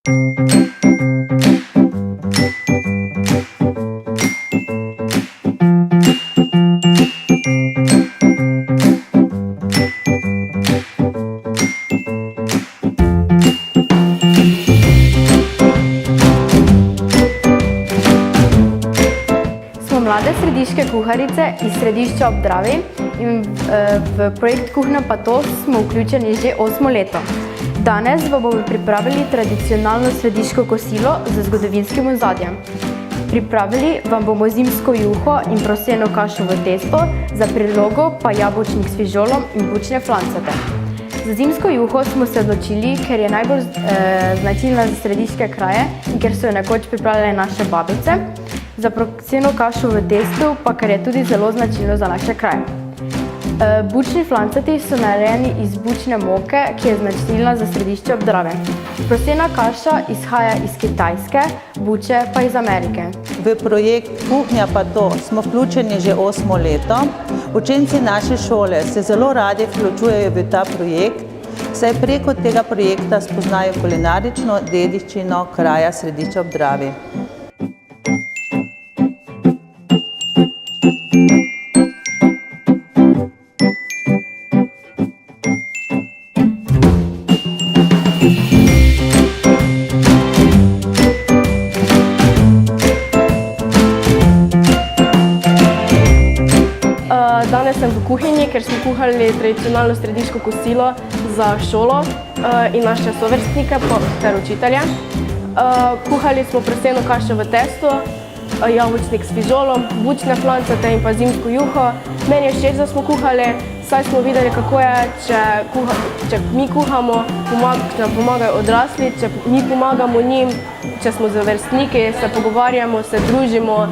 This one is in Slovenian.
Mlade središke kuharice iz Središča ob Dravi in v projekt Kuhinja pa to smo vključeni že 8 leto. Danes vam bomo pripravili tradicionalno središko kosilo z zgodovinskim ozadjem. Pripravili vam bomo zimsko juho in proseno kašo v testo, za prilogo pa jabolčnik s fižolom in bučne flancate. Za zimsko juho smo se odločili, ker je najbolj značilna za središke kraje in ker so jo nekoč pripravljale naše babice. Za proseno kašo v testu pa ker je tudi zelo značilno za naše kraje. Bučni flancati so narejeni iz bučne moke, ki je značilna za Središče ob Dravi. Prosena kaša izhaja iz Kitajske, buče pa iz Amerike. V projekt Kuhinja pa to smo vključeni že 8 leto. Učenci naše šole se zelo radi vključujejo v ta projekt, saj preko tega projekta spoznajo kulinarično dediščino kraja Središča ob Dravi. Danes sem v kuhinji, ker smo kuhali tradicionalno središko kosilo za šolo in naše sovrstnike ter učitelje. Kuhali smo proseno kašo v testu, jabolčnik s fižolom, bučne flancate in pa zimsko juho. Meni je všeč, da smo kuhali, saj smo videli, kako je, če mi kuhamo, nam pomagajo odrasli, če mi pomagamo njim, če smo z vrstniki, se pogovarjamo, se družimo.